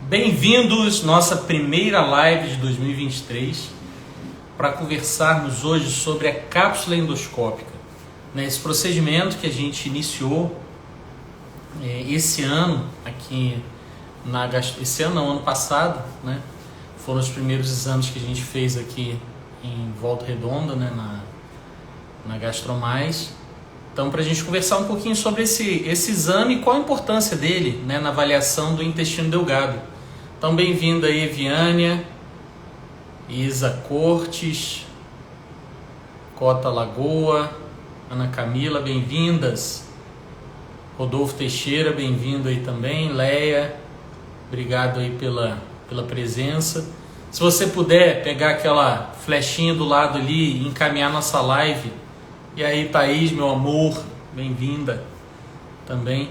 Bem-vindos, nossa primeira live de 2023, para conversarmos hoje sobre a cápsula endoscópica. Esse procedimento que a gente iniciou esse ano, ano passado, né? Foram os primeiros exames que a gente fez aqui em Volta Redonda, né? na GastroMais. Então, para a gente conversar um pouquinho sobre esse exame e qual a importância dele, né, na avaliação do intestino delgado. Então, bem-vinda aí, Viânia, Isa Cortes, Cota Lagoa, Ana Camila, bem-vindas. Rodolfo Teixeira, bem-vindo aí também. Leia, obrigado aí pela presença. Se você puder pegar aquela flechinha do lado ali e encaminhar nossa live. E aí, Thaís, meu amor, bem-vinda também.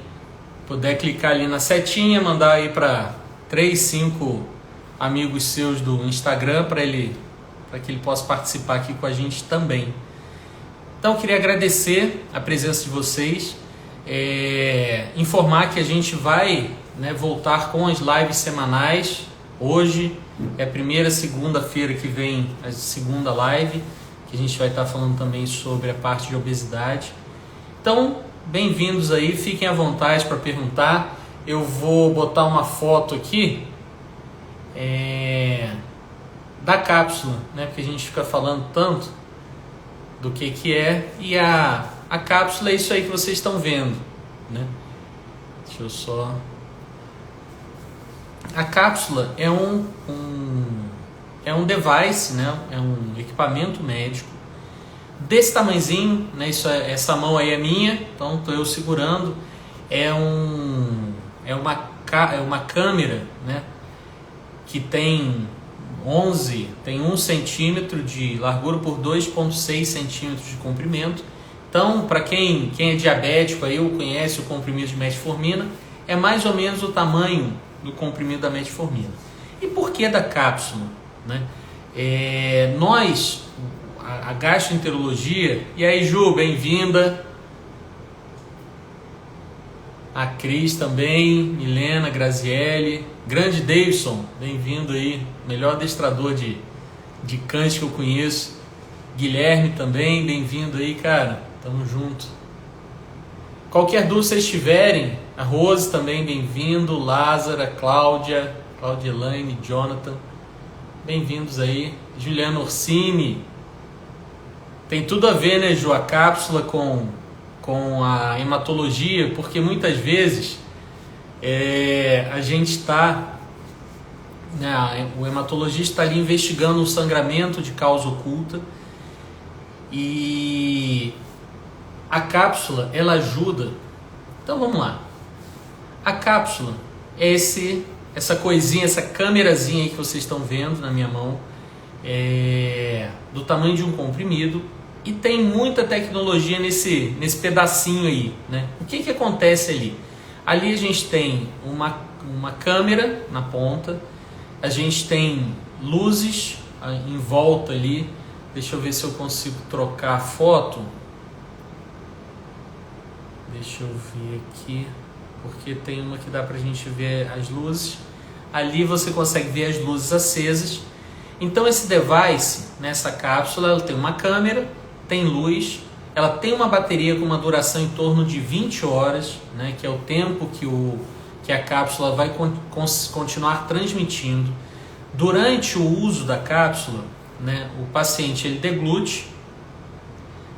Puder clicar ali na setinha, mandar aí para 3, 5 amigos seus do Instagram para que ele possa participar aqui com a gente também. Então, eu queria agradecer a presença de vocês, informar que a gente vai, né, voltar com as lives semanais. Hoje é a primeira segunda-feira que vem a segunda live, que a gente vai estar falando também sobre a parte de obesidade. Então, bem-vindos aí, fiquem à vontade para perguntar. Eu vou botar uma foto aqui da cápsula, né? Porque a gente fica falando tanto do que é, e a cápsula é isso aí que vocês estão vendo, né? Deixa eu só... A cápsula é um device, né? É um equipamento médico desse tamanhozinho, né? Essa mão aí é minha, então estou eu segurando. É uma câmera, né? Que tem 1 centímetro de largura por 2,6 centímetros de comprimento. Então, para quem é diabético aí ou conhece o comprimido de metformina, é mais ou menos o tamanho do comprimido da metformina. E por que da cápsula, né? A gastroenterologia, e aí, Ju, bem-vinda. A Cris também, Milena, Graziele, grande Davidson, bem-vindo aí, melhor adestrador de cães que eu conheço. Guilherme também, bem-vindo aí, cara, tamo junto. Qualquer dúvida vocês tiverem, a Rose também, bem-vindo, Lázara, Cláudia Elaine, Jonathan, bem-vindos aí. Juliana Orsini, tem tudo a ver, né, Ju, a cápsula com a hematologia, porque muitas vezes a gente está, né, o hematologista está ali investigando um sangramento de causa oculta, e a cápsula, ela ajuda. Então vamos lá. A cápsula é essa coisinha, essa câmerazinha aí que vocês estão vendo na minha mão, do tamanho de um comprimido, e tem muita tecnologia nesse pedacinho aí, né? O que acontece ali? Ali a gente tem uma câmera na ponta, a gente tem luzes em volta ali. Deixa eu ver se eu consigo trocar a foto. Deixa eu ver aqui, porque tem uma que dá pra gente ver as luzes. Ali você consegue ver as luzes acesas. Então esse device, nessa cápsula, ela tem uma câmera, tem luz, ela tem uma bateria com uma duração em torno de 20 horas, né, que é o tempo que a cápsula vai continuar transmitindo. Durante o uso da cápsula, né, o paciente ele deglute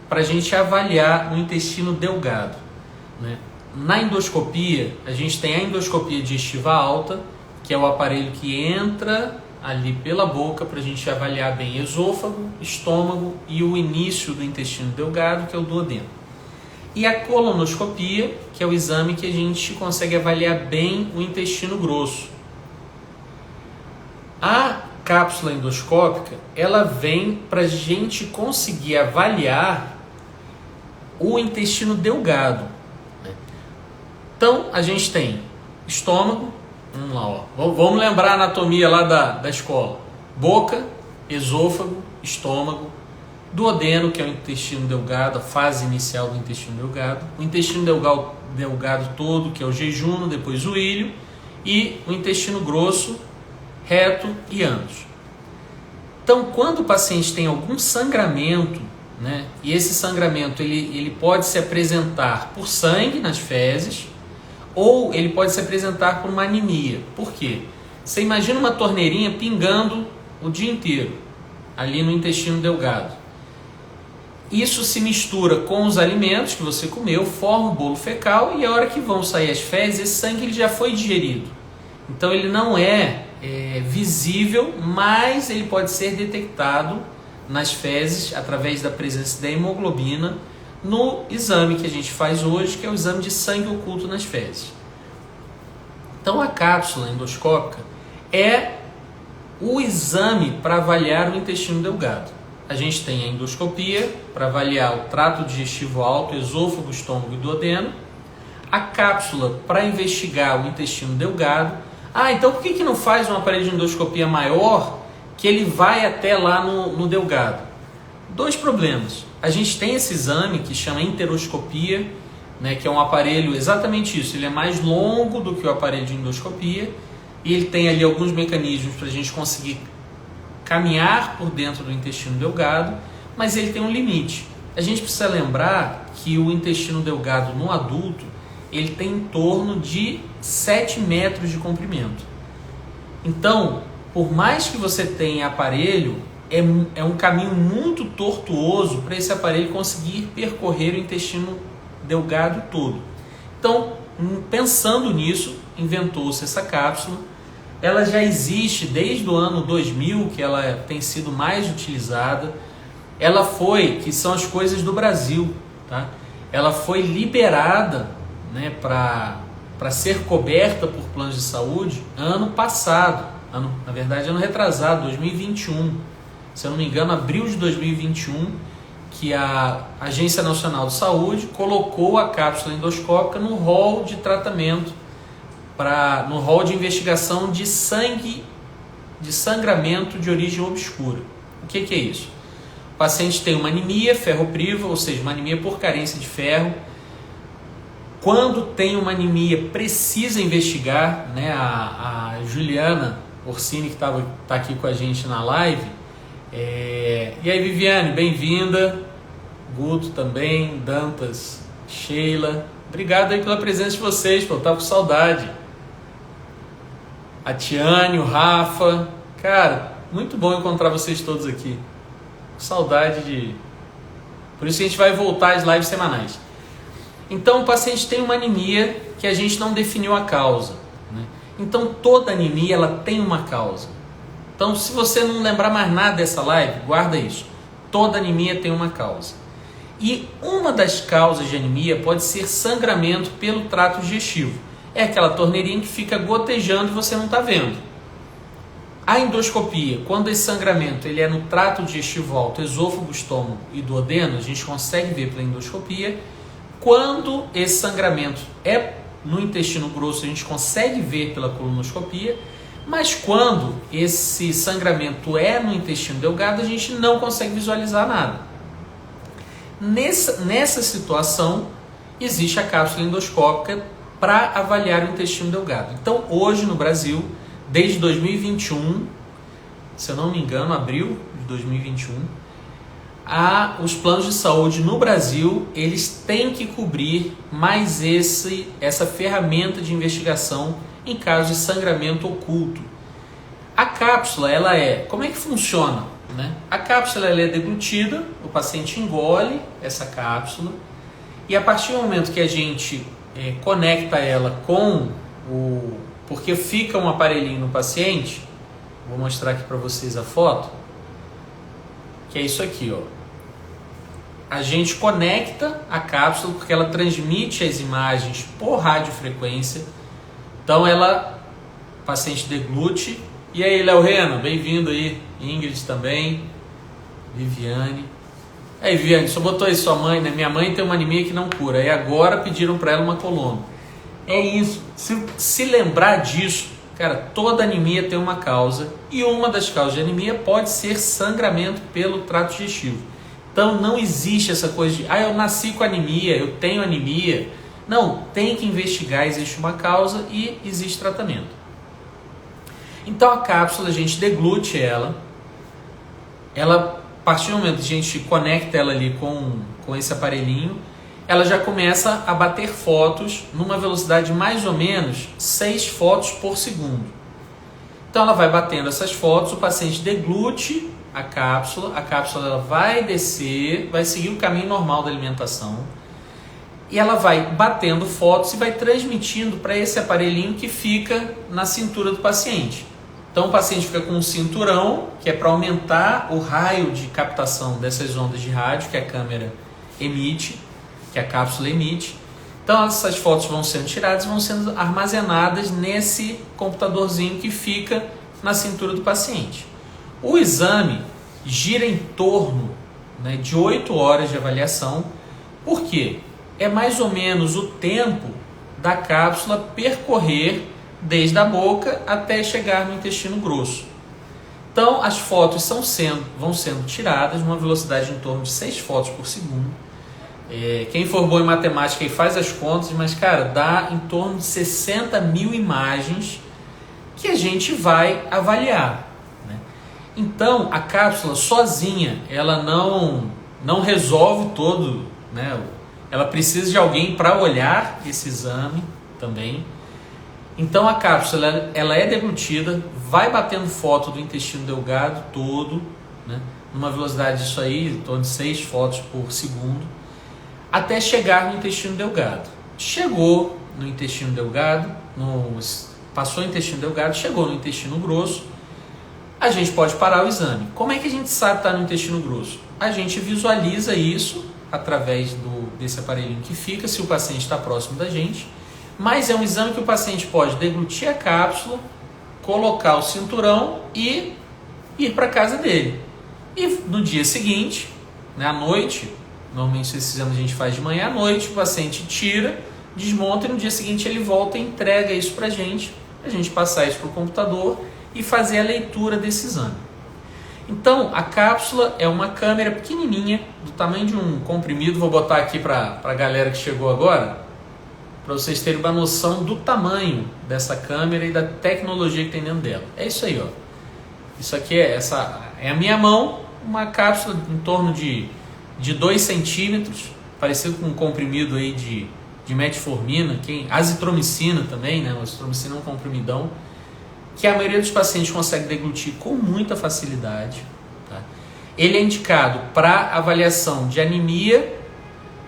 para a gente avaliar o intestino delgado, né? Na endoscopia, a gente tem a endoscopia digestiva alta, que é o aparelho que entra ali pela boca para a gente avaliar bem esôfago, estômago e o início do intestino delgado, que é o duodeno. E a colonoscopia, que é o exame que a gente consegue avaliar bem o intestino grosso. A cápsula endoscópica, ela vem para a gente conseguir avaliar o intestino delgado, né? Então, a gente tem estômago. Vamos lá, ó. Vamos lembrar a anatomia lá da escola. Boca, esôfago, estômago, duodeno, que é o intestino delgado, a fase inicial do intestino delgado. O intestino delgado todo, que é o jejum, depois o ilho, e o intestino grosso, reto e ânus. Então, quando o paciente tem algum sangramento, né, e esse sangramento ele pode se apresentar por sangue nas fezes, ou ele pode se apresentar por uma anemia. Por quê? Você imagina uma torneirinha pingando o dia inteiro, ali no intestino delgado. Isso se mistura com os alimentos que você comeu, forma o bolo fecal, e a hora que vão sair as fezes, esse sangue ele já foi digerido. Então ele não é visível, mas ele pode ser detectado nas fezes através da presença da hemoglobina no exame que a gente faz hoje, que é o exame de sangue oculto nas fezes. Então a cápsula endoscópica é o exame para avaliar o intestino delgado. A gente tem a endoscopia para avaliar o trato digestivo alto, esôfago, estômago e duodeno. A cápsula para investigar o intestino delgado. Então por que não faz um aparelho de endoscopia maior que ele vai até lá no delgado? Dois problemas. A gente tem esse exame que chama enteroscopia, né, que é um aparelho exatamente isso. Ele é mais longo do que o aparelho de endoscopia e ele tem ali alguns mecanismos para a gente conseguir caminhar por dentro do intestino delgado, mas ele tem um limite. A gente precisa lembrar que o intestino delgado no adulto ele tem em torno de 7 metros de comprimento. Então, por mais que você tenha aparelho, é um caminho muito tortuoso para esse aparelho conseguir percorrer o intestino delgado todo. Então, pensando nisso, inventou-se essa cápsula. Ela já existe desde o ano 2000, que ela tem sido mais utilizada. Ela que são as coisas do Brasil, tá? Ela foi liberada, né, para ser coberta por planos de saúde ano passado, na verdade ano retrasado, 2021, se eu não me engano, abril de 2021, que a Agência Nacional de Saúde colocou a cápsula endoscópica no rol de tratamento, no rol de investigação de sangramento de origem obscura. O que é isso? O paciente tem uma anemia ferropriva, ou seja, uma anemia por carência de ferro. Quando tem uma anemia, precisa investigar, né? A Juliana Orsini, que está aqui com a gente na live. E aí, Viviane, bem-vinda. Guto também, Dantas, Sheila. Obrigado aí pela presença de vocês, eu estava com saudade. A Tiane, o Rafa. Cara, muito bom encontrar vocês todos aqui. Saudade de... Por isso que a gente vai voltar às lives semanais. Então o paciente tem uma anemia que a gente não definiu a causa, né? Então toda anemia ela tem uma causa. Então se você não lembrar mais nada dessa live, guarda isso. Toda anemia tem uma causa. E uma das causas de anemia pode ser sangramento pelo trato digestivo. É aquela torneirinha que fica gotejando e você não está vendo. A endoscopia, quando esse sangramento ele é no trato digestivo alto, esôfago, estômago e duodeno, a gente consegue ver pela endoscopia. Quando esse sangramento é no intestino grosso, a gente consegue ver pela colonoscopia, mas quando esse sangramento é no intestino delgado, a gente não consegue visualizar nada. Nessa situação, existe a cápsula endoscópica para avaliar o intestino delgado. Então, hoje no Brasil, desde 2021, se eu não me engano, abril de 2021, os planos de saúde no Brasil, eles têm que cobrir mais essa ferramenta de investigação em caso de sangramento oculto. A cápsula, como é que funciona, né? A cápsula ela é deglutida, o paciente engole essa cápsula e a partir do momento que a gente conecta ela porque fica um aparelhinho no paciente, vou mostrar aqui para vocês a foto, que é isso aqui, ó. A gente conecta a cápsula porque ela transmite as imagens por radiofrequência. Então o paciente deglute. E aí, Léo Rena, bem-vindo aí. Ingrid também. Viviane. Aí, Viviane, só botou aí sua mãe, né? Minha mãe tem uma anemia que não cura. E agora pediram para ela uma coluna. É isso. Se lembrar disso, cara, toda anemia tem uma causa. E uma das causas de anemia pode ser sangramento pelo trato digestivo. Então não existe essa coisa de eu nasci com anemia, eu tenho anemia. Não, tem que investigar, existe uma causa e existe tratamento. Então a cápsula, a gente deglute ela, a partir do momento que a gente conecta ela ali com esse aparelhinho, ela já começa a bater fotos numa velocidade de mais ou menos 6 fotos por segundo. Então ela vai batendo essas fotos, o paciente deglute a cápsula ela vai descer, vai seguir o caminho normal da alimentação, e ela vai batendo fotos e vai transmitindo para esse aparelhinho que fica na cintura do paciente. Então o paciente fica com um cinturão, que é para aumentar o raio de captação dessas ondas de rádio que a câmera emite, que a cápsula emite. Então essas fotos vão sendo tiradas e vão sendo armazenadas nesse computadorzinho que fica na cintura do paciente. O exame gira em torno, né, de 8 horas de avaliação. Por quê? É mais ou menos o tempo da cápsula percorrer desde a boca até chegar no intestino grosso. Então as fotos vão sendo tiradas numa velocidade em torno de 6 fotos por segundo. Quem for bom em matemática aí faz as contas, mas cara, dá em torno de 60 mil imagens que a gente vai avaliar, né? Então a cápsula sozinha ela não resolve todo, né? Ela precisa de alguém para olhar esse exame também. Então a cápsula ela é deglutida, vai batendo foto do intestino delgado todo, né? Numa velocidade disso aí, em torno de 6 fotos por segundo, até chegar no intestino delgado. Chegou no intestino delgado, passou o intestino delgado, chegou no intestino grosso, a gente pode parar o exame. Como é que a gente sabe que está no intestino grosso? A gente visualiza isso através desse aparelhinho que fica, se o paciente está próximo da gente, mas é um exame que o paciente pode deglutir a cápsula, colocar o cinturão e ir para casa dele. E no dia seguinte, né, à noite, normalmente esse exame a gente faz de manhã à noite, o paciente tira, desmonta e no dia seguinte ele volta e entrega isso para a gente passar isso para o computador e fazer a leitura desse exame. Então a cápsula é uma câmera pequenininha, do tamanho de um comprimido, vou botar aqui para a galera que chegou agora, para vocês terem uma noção do tamanho dessa câmera e da tecnologia que tem dentro dela. É isso aí, ó. Isso aqui é a minha mão, uma cápsula em torno de 2 centímetros, parecido com um comprimido aí de metformina, azitromicina também, né? A azitromicina é um comprimidão que a maioria dos pacientes consegue deglutir com muita facilidade, tá? Ele é indicado para avaliação de anemia,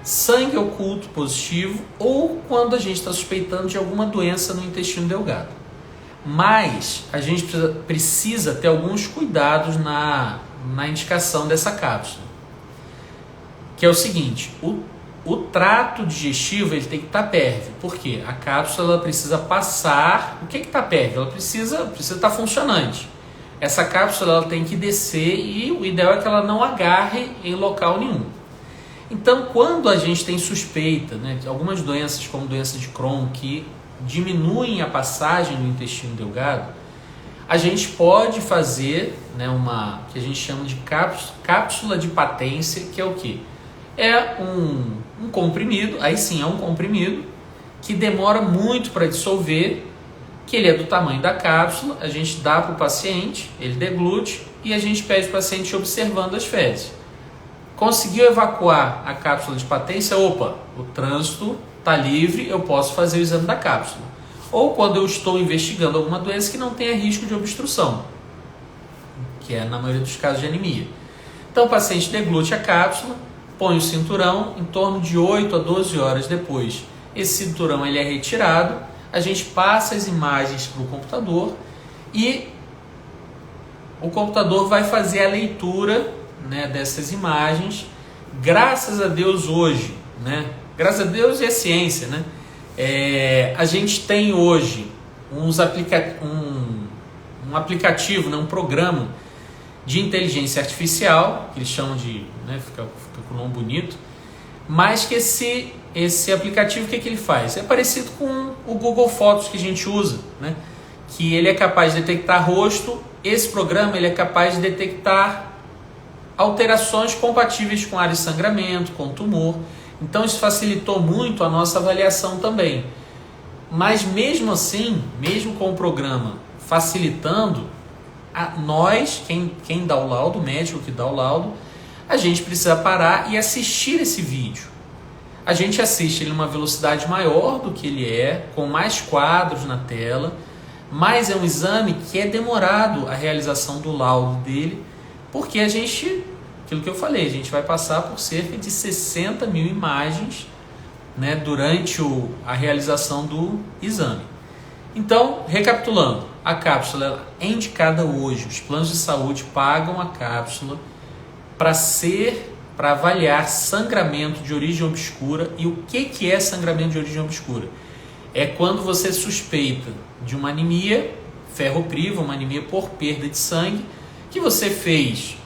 sangue oculto positivo ou quando a gente está suspeitando de alguma doença no intestino delgado. Mas a gente precisa ter alguns cuidados na indicação dessa cápsula, que é o seguinte: o trato digestivo ele tem que estar pérvio. Por quê? A cápsula ela precisa passar. O que está pérvio? Ela precisa estar funcionante. Essa cápsula ela tem que descer e o ideal é que ela não agarre em local nenhum. Então, quando a gente tem suspeita, né, de algumas doenças, como doença de Crohn, que diminuem a passagem do intestino delgado, a gente pode fazer, né, que a gente chama de cápsula de patência, que é o quê? É um comprimido, aí sim é um comprimido, que demora muito para dissolver, que ele é do tamanho da cápsula, a gente dá para o paciente, ele deglute e a gente pede para o paciente observando as fezes. Conseguiu evacuar a cápsula de patência, opa, o trânsito está livre, eu posso fazer o exame da cápsula. Ou quando eu estou investigando alguma doença que não tenha risco de obstrução, que é na maioria dos casos de anemia. Então o paciente deglute a cápsula, põe o cinturão, em torno de 8 a 12 horas depois, esse cinturão ele é retirado, a gente passa as imagens para o computador e o computador vai fazer a leitura, né, dessas imagens. Graças a Deus hoje, né, graças a Deus é ciência, né, a gente tem hoje um aplicativo, né, um programa de inteligência artificial, que eles chamam de, né, fica com o nome bonito, mas que esse aplicativo, o que ele faz? É parecido com o Google Fotos que a gente usa, né, que ele é capaz de detectar rosto. Esse programa ele é capaz de detectar alterações compatíveis com área de sangramento, com tumor. Então isso facilitou muito a nossa avaliação também. Mas mesmo assim, mesmo com o programa facilitando, nós, quem dá o laudo, o médico que dá o laudo, a gente precisa parar e assistir esse vídeo. A gente assiste ele numa velocidade maior do que ele é, com mais quadros na tela, mas é um exame que é demorado a realização do laudo dele, porque a gente, aquilo que eu falei, a gente vai passar por cerca de 60 mil imagens, né, durante a realização do exame. Então, recapitulando, a cápsula é indicada hoje, os planos de saúde pagam a cápsula para avaliar sangramento de origem obscura. E o que é sangramento de origem obscura? É quando você suspeita de uma anemia ferropriva, uma anemia por perda de sangue, que você fez,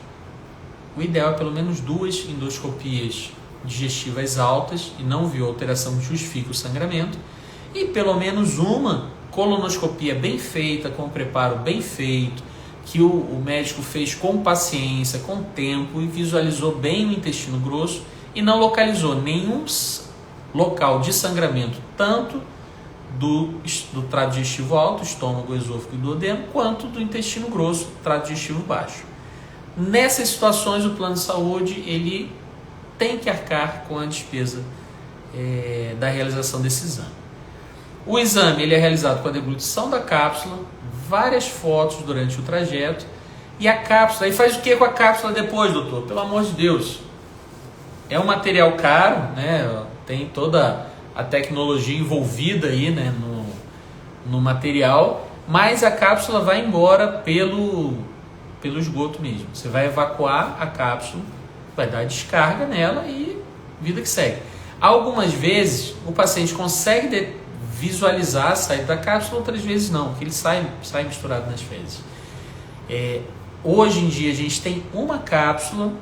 o ideal é pelo menos 2 endoscopias digestivas altas e não viu alteração que justifique o sangramento, e pelo menos uma colonoscopia bem feita, com preparo bem feito, que o médico fez com paciência, com tempo, e visualizou bem o intestino grosso e não localizou nenhum local de sangramento, tanto do trato digestivo alto, estômago, esôfago e duodeno, quanto do intestino grosso, trato digestivo baixo. Nessas situações, o plano de saúde ele tem que arcar com a despesa da realização desse exame. O exame ele é realizado com a deglutição da cápsula, várias fotos durante o trajeto, e a cápsula, e faz o que com a cápsula depois, doutor? Pelo amor de Deus, é um material caro, né? Tem toda a tecnologia envolvida aí, né, no material, mas a cápsula vai embora pelo esgoto mesmo. Você vai evacuar a cápsula, vai dar descarga nela e vida que segue. Algumas vezes o paciente consegue visualizar a saída da cápsula, outras vezes não, porque ele sai misturado nas fezes. Hoje em dia a gente tem uma cápsula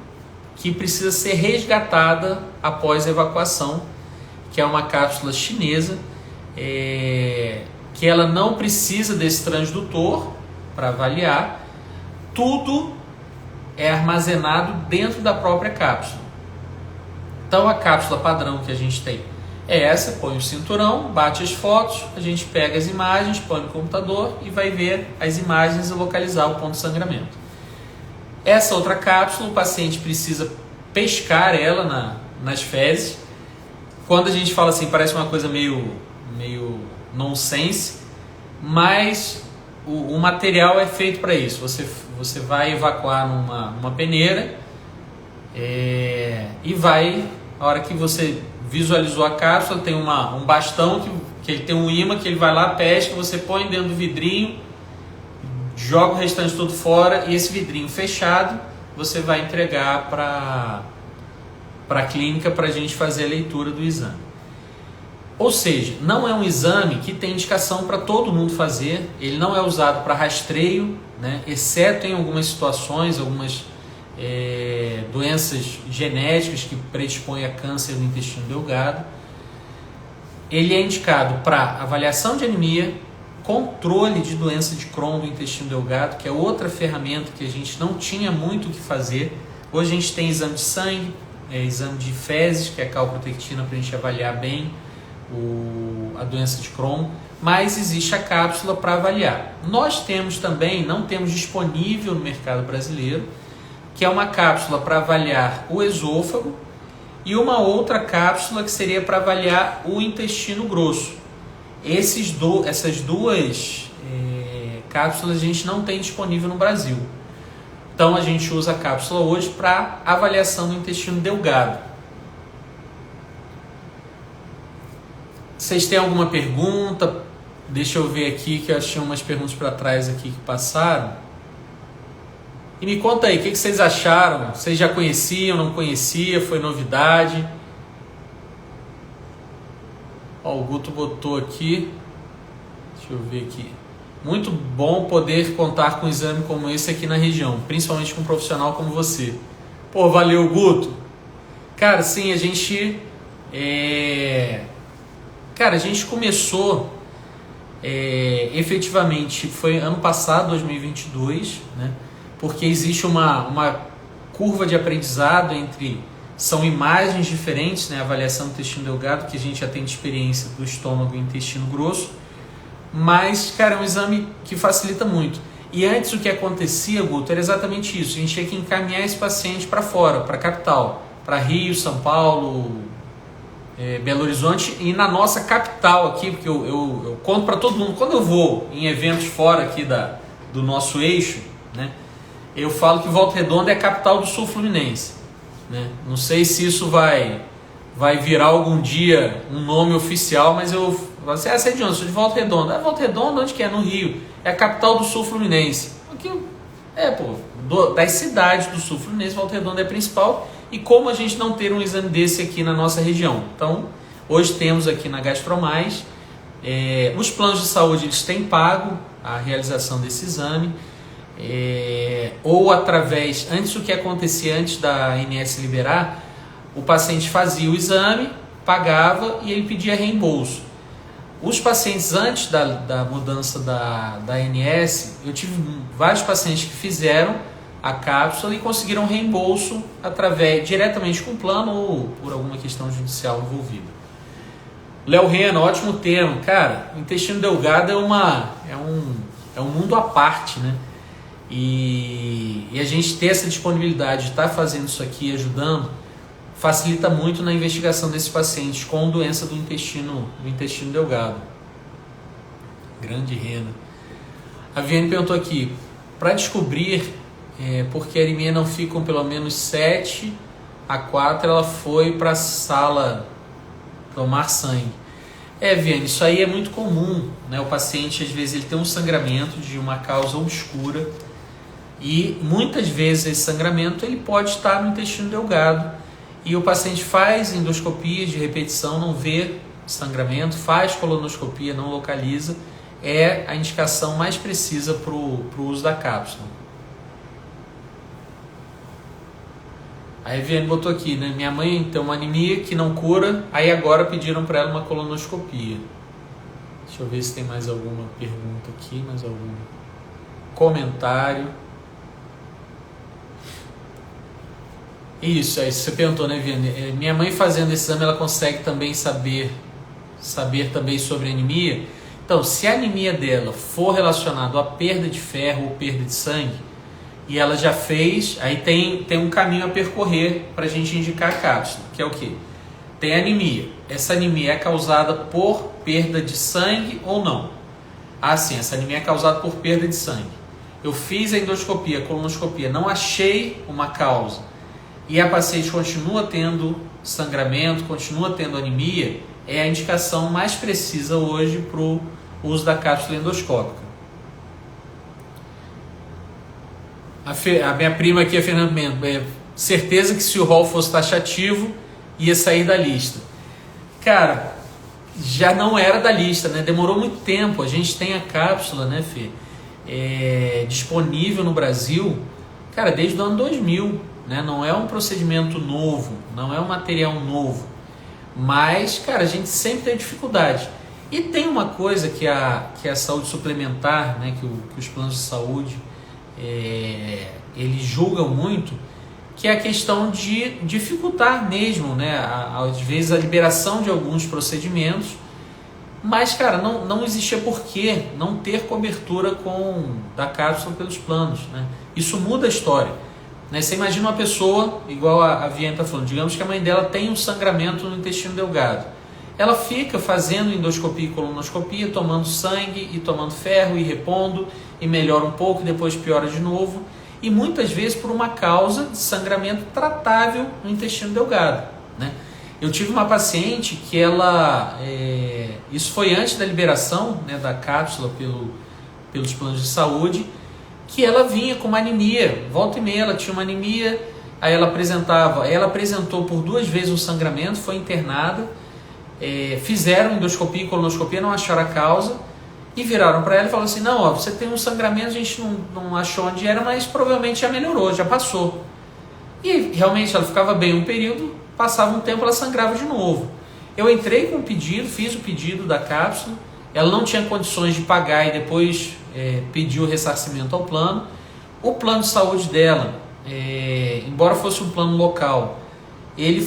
que precisa ser resgatada após a evacuação, que é uma cápsula chinesa, que ela não precisa desse transdutor para avaliar, tudo é armazenado dentro da própria cápsula. Então a cápsula padrão que a gente tem é essa, põe o cinturão, bate as fotos, a gente pega as imagens, põe no computador e vai ver as imagens e localizar o ponto de sangramento. Essa outra cápsula, o paciente precisa pescar ela nas fezes. Quando a gente fala assim, parece uma coisa meio nonsense, mas o material é feito para isso. Você vai evacuar numa peneira e vai, a hora que você visualizou a cápsula, tem um bastão que ele tem um imã que ele vai lá, pesca, você põe dentro do vidrinho, joga o restante todo fora, e esse vidrinho fechado você vai entregar para a clínica para a gente fazer a leitura do exame. Ou seja, não é um exame que tem indicação para todo mundo fazer, ele não é usado para rastreio, né, exceto em algumas situações, algumas doenças genéticas que predispõem a câncer do intestino delgado. Ele é indicado para avaliação de anemia, controle de doença de Crohn do intestino delgado, que é outra ferramenta que a gente não tinha muito o que fazer. Hoje a gente tem exame de sangue, exame de fezes, que é a calprotectina, para a gente avaliar bem a doença de Crohn, mas existe a cápsula para avaliar. Nós temos também, não temos disponível no mercado brasileiro, que é uma cápsula para avaliar o esôfago e uma outra cápsula que seria para avaliar o intestino grosso. Essas duas cápsulas a gente não tem disponível no Brasil. Então a gente usa a cápsula hoje para avaliação do intestino delgado. Vocês têm alguma pergunta? Deixa eu ver aqui, que eu achei umas perguntas para trás aqui que passaram. E me conta aí, o que vocês acharam? Vocês já conheciam, não conheciam? Foi novidade? Ó, o Guto botou aqui. Deixa eu ver aqui. Muito bom poder contar com um exame como esse aqui na região, principalmente com um profissional como você. Pô, valeu, Guto. Cara, sim, a gente começou efetivamente, foi ano passado, 2022, né? Porque existe uma curva de aprendizado entre são imagens diferentes, né? A avaliação do intestino delgado, que a gente já tem de experiência do estômago e intestino grosso, mas, cara, é um exame que facilita muito. E antes o que acontecia, Guto, era exatamente isso, a gente tinha que encaminhar esse paciente para fora, para a capital, para Rio, São Paulo, Belo Horizonte, e na nossa capital aqui, porque eu conto para todo mundo, quando eu vou em eventos fora aqui do nosso eixo, né, eu falo que Volta Redonda é a capital do sul fluminense, né? Não sei se isso vai virar algum dia um nome oficial, mas eu falo assim, você é de onde? Sou de Volta Redonda. Volta Redonda onde que é? No Rio. É a capital do sul fluminense. Aqui, das cidades do sul fluminense, Volta Redonda é a principal. E como a gente não ter um exame desse aqui na nossa região? Então, hoje temos aqui na GastroMais, os planos de saúde eles têm pago a realização desse exame, ou através, antes o que acontecia antes da ANS liberar, o paciente fazia o exame, pagava e ele pedia reembolso. Os pacientes antes da mudança da ANS, eu tive vários pacientes que fizeram a cápsula e conseguiram reembolso diretamente com o plano ou por alguma questão judicial envolvida. Léo Rena, ótimo termo. Cara, o intestino delgado é um mundo à parte, né? E a gente ter essa disponibilidade de estar fazendo isso aqui, ajudando, facilita muito na investigação desses pacientes com doença do intestino delgado. Grande Rena. A Viane perguntou aqui, para descobrir porque a anemia não fica com pelo menos 7 a 4, ela foi para a sala tomar sangue. Viane, isso aí é muito comum, né? O paciente, às vezes, ele tem um sangramento de uma causa obscura e muitas vezes esse sangramento ele pode estar no intestino delgado e o paciente faz endoscopia de repetição, não vê sangramento, faz colonoscopia, não localiza, é a indicação mais precisa para o uso da cápsula. A Eviane botou aqui, né? Minha mãe tem uma anemia que não cura, aí agora pediram para ela uma colonoscopia. Deixa eu ver se tem mais alguma pergunta aqui, mais algum comentário. Isso, aí você perguntou, né, Eviane? Minha mãe fazendo esse exame, ela consegue também saber também sobre a anemia? Então, se a anemia dela for relacionada à perda de ferro ou perda de sangue, e ela já fez, aí tem um caminho a percorrer para a gente indicar a cápsula, que é o quê? Tem anemia. Essa anemia é causada por perda de sangue ou não? Ah, sim, essa anemia é causada por perda de sangue. Eu fiz a endoscopia, a colonoscopia, não achei uma causa, e a paciente continua tendo sangramento, continua tendo anemia, é a indicação mais precisa hoje para o uso da cápsula endoscópica. A minha prima aqui, a Fernanda Mendes, certeza que se o rol fosse taxativo, ia sair da lista. Cara, já não era da lista, né? Demorou muito tempo. A gente tem a cápsula, né, Fê? Disponível no Brasil, cara, desde o ano 2000, né? Não é um procedimento novo, não é um material novo. Mas, cara, a gente sempre tem dificuldade. E tem uma coisa que a saúde suplementar, né, que os planos de saúde eles julgam muito, que é a questão de dificultar mesmo, né, às vezes a liberação de alguns procedimentos, mas, cara, não existia por que não ter cobertura da cápsula pelos planos, né? Isso muda a história, né? Você imagina uma pessoa, igual a Viane está falando, digamos que a mãe dela tem um sangramento no intestino delgado, ela fica fazendo endoscopia e colonoscopia, tomando sangue e tomando ferro e repondo, e melhora um pouco e depois piora de novo, e muitas vezes por uma causa de sangramento tratável no intestino delgado, né? Eu tive uma paciente que isso foi antes da liberação, né, da cápsula pelos planos de saúde, que ela vinha com uma anemia, volta e meia ela tinha uma anemia, aí ela apresentou por 2 vezes um sangramento, foi internada, fizeram endoscopia e colonoscopia, não acharam a causa, e viraram para ela e falaram assim, não, você tem um sangramento, a gente não achou onde era, mas provavelmente já melhorou, já passou. E realmente ela ficava bem um período, passava um tempo, ela sangrava de novo. Eu entrei com o pedido, fiz o pedido da cápsula, ela não tinha condições de pagar e depois pediu o ressarcimento ao plano. O plano de saúde dela, embora fosse um plano local, ele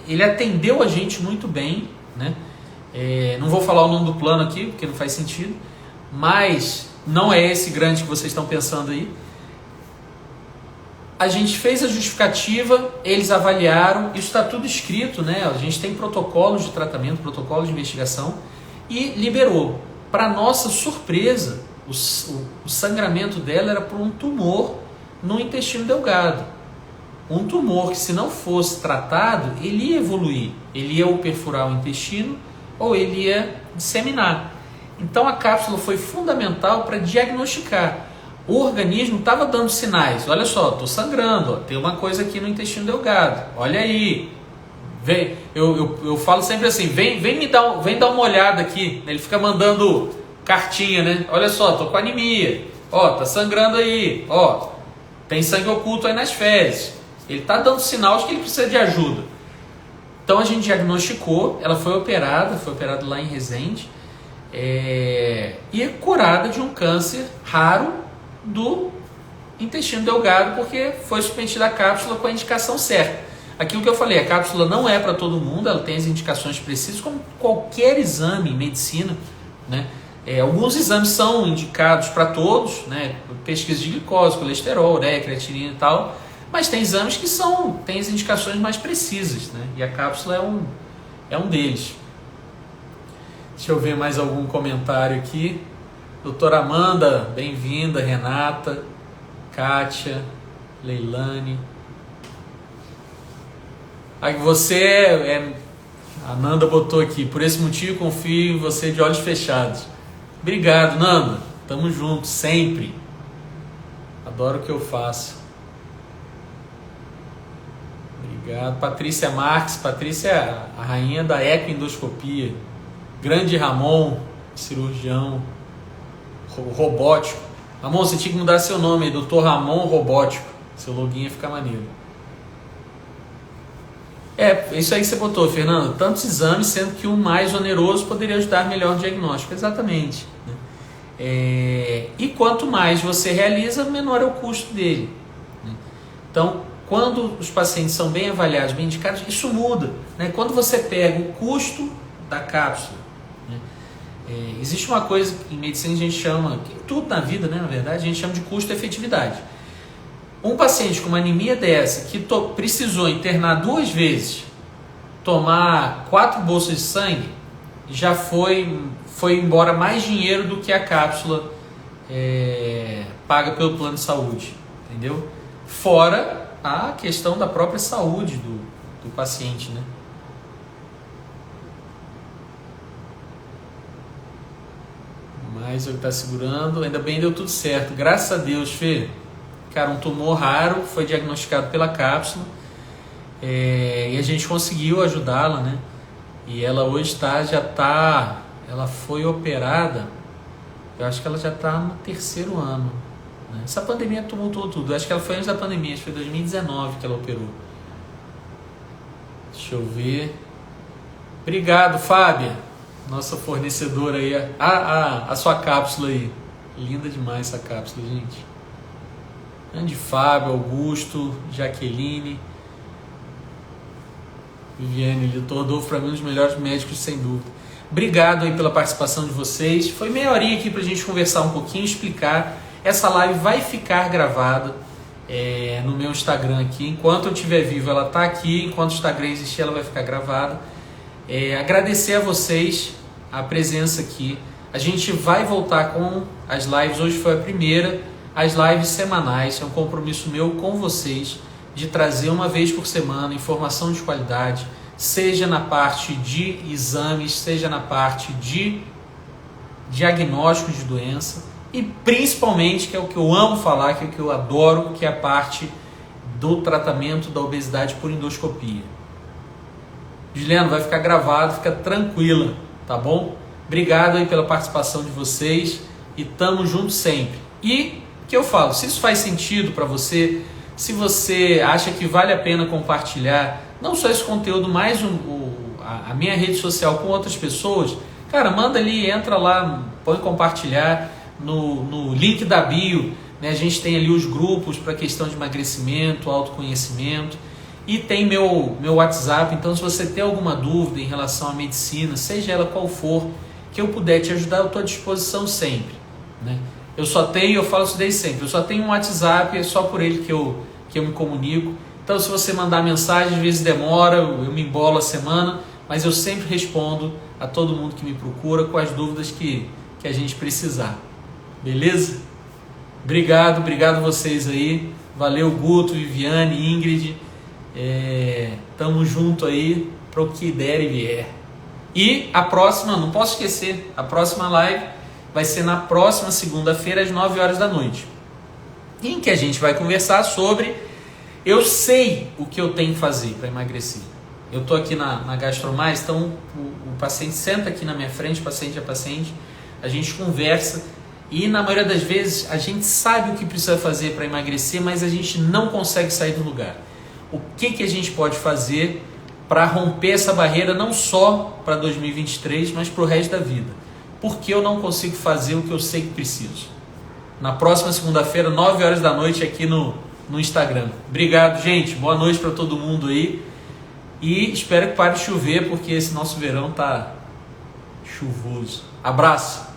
ele atendeu a gente muito bem, né? Não vou falar o nome do plano aqui, porque não faz sentido, mas não é esse grande que vocês estão pensando aí. A gente fez a justificativa, eles avaliaram, isso está tudo escrito, né? A gente tem protocolos de tratamento, protocolos de investigação, e liberou. Para nossa surpresa, o sangramento dela era por um tumor no intestino delgado. Um tumor que, se não fosse tratado, ele ia evoluir. Ele ia ou perfurar o intestino ou ele ia disseminar. Então a cápsula foi fundamental para diagnosticar. O organismo estava dando sinais. Olha só, estou sangrando, ó, tem uma coisa aqui no intestino delgado. Olha aí. Vem, eu falo sempre assim, vem dar uma olhada aqui. Ele fica mandando cartinha, né? Olha só, tô com anemia. Ó, tá sangrando aí. Ó, tem sangue oculto aí nas fezes. Ele tá dando sinal de que ele precisa de ajuda. Então a gente diagnosticou, ela foi operada lá em Resende, e curada de um câncer raro do intestino delgado, porque foi submetida a cápsula com a indicação certa. Aquilo que eu falei, a cápsula não é para todo mundo, ela tem as indicações precisas, como qualquer exame em medicina, né? Alguns exames são indicados para todos, né? Pesquisa de glicose, colesterol, creatinina e tal, mas tem exames que têm as indicações mais precisas, né? E a cápsula é um deles. Deixa eu ver mais algum comentário aqui. Doutora Amanda, bem-vinda. Renata, Kátia, Leilane. Aí você a Nanda botou aqui, por esse motivo confio em você de olhos fechados. Obrigado, Nanda. Tamo junto, sempre. Adoro o que eu faço. Obrigado. Patrícia Marques. Patrícia é a rainha da ecoendoscopia. Grande Ramon, cirurgião robótico. Ramon, você tinha que mudar seu nome aí, Dr. Ramon Robótico. Seu login ia ficar maneiro. Isso aí que você botou, Fernando. Tantos exames, sendo que o mais oneroso poderia ajudar melhor no diagnóstico. Exatamente. E quanto mais você realiza, menor é o custo dele. Então, quando os pacientes são bem avaliados, bem indicados, isso muda. Quando você pega o custo da cápsula, existe uma coisa que em medicina a gente chama, que em tudo na vida, na verdade, a gente chama de custo-efetividade. Um paciente com uma anemia dessa, que precisou internar 2 vezes, tomar 4 bolsas de sangue, já foi embora mais dinheiro do que a cápsula paga pelo plano de saúde, entendeu? Fora a questão da própria saúde do paciente, né? Mas ele está segurando, ainda bem, deu tudo certo, graças a Deus, Fê. Cara, um tumor raro, foi diagnosticado pela cápsula, e a gente conseguiu ajudá-la, né? E ela hoje ela foi operada, eu acho que ela já está no 3º ano, né? Essa pandemia tumultuou tudo, eu acho que ela foi antes da pandemia, acho que foi 2019 que ela operou. Deixa eu ver. Obrigado, Fábia, nossa fornecedora aí, a sua cápsula aí, linda demais essa cápsula, gente. Grande Fábio, Augusto, Jaqueline, Viviane, Dr. Rodolfo, para mim um dos melhores médicos, sem dúvida. Obrigado aí pela participação de vocês. Foi meia horinha aqui para a gente conversar um pouquinho, explicar. Essa live vai ficar gravada no meu Instagram aqui. Enquanto eu estiver vivo, ela está aqui. Enquanto o Instagram existir, ela vai ficar gravada. Agradecer a vocês a presença aqui. A gente vai voltar com as lives. Hoje foi a primeira. As lives semanais, é um compromisso meu com vocês de trazer uma vez por semana informação de qualidade, seja na parte de exames, seja na parte de diagnóstico de doença e principalmente, que é o que eu amo falar, que é o que eu adoro, que é a parte do tratamento da obesidade por endoscopia. Juliano, vai ficar gravado, fica tranquila, tá bom? Obrigado aí pela participação de vocês e tamo junto sempre. E que eu falo, se isso faz sentido para você, se você acha que vale a pena compartilhar, não só esse conteúdo, mas a minha rede social com outras pessoas, cara, manda ali, entra lá, põe compartilhar no link da bio, né? A gente tem ali os grupos para questão de emagrecimento, autoconhecimento, E tem meu WhatsApp, então se você tem alguma dúvida em relação à medicina, seja ela qual for, que eu puder te ajudar, eu estou à disposição sempre, né? Eu falo isso desde sempre, eu só tenho um WhatsApp, é só por ele que eu me comunico. Então se você mandar mensagem, às vezes demora, eu me embolo a semana, mas eu sempre respondo a todo mundo que me procura com as dúvidas que a gente precisar. Beleza? Obrigado a vocês aí. Valeu, Guto, Viviane, Ingrid. Tamo junto aí para o que der e vier. E a próxima, não posso esquecer, a próxima live vai ser na próxima segunda-feira às 9 horas da noite, em que a gente vai conversar sobre eu sei o que eu tenho que fazer para emagrecer. Eu estou aqui na GastroMais, então o paciente senta aqui na minha frente, paciente a paciente, a gente conversa e na maioria das vezes a gente sabe o que precisa fazer para emagrecer, mas a gente não consegue sair do lugar. O que a gente pode fazer para romper essa barreira não só para 2023, mas para o resto da vida? Porque eu não consigo fazer o que eu sei que preciso. Na próxima segunda-feira, 9 horas da noite, aqui no Instagram. Obrigado, gente. Boa noite para todo mundo aí. E espero que pare de chover, porque esse nosso verão tá chuvoso. Abraço.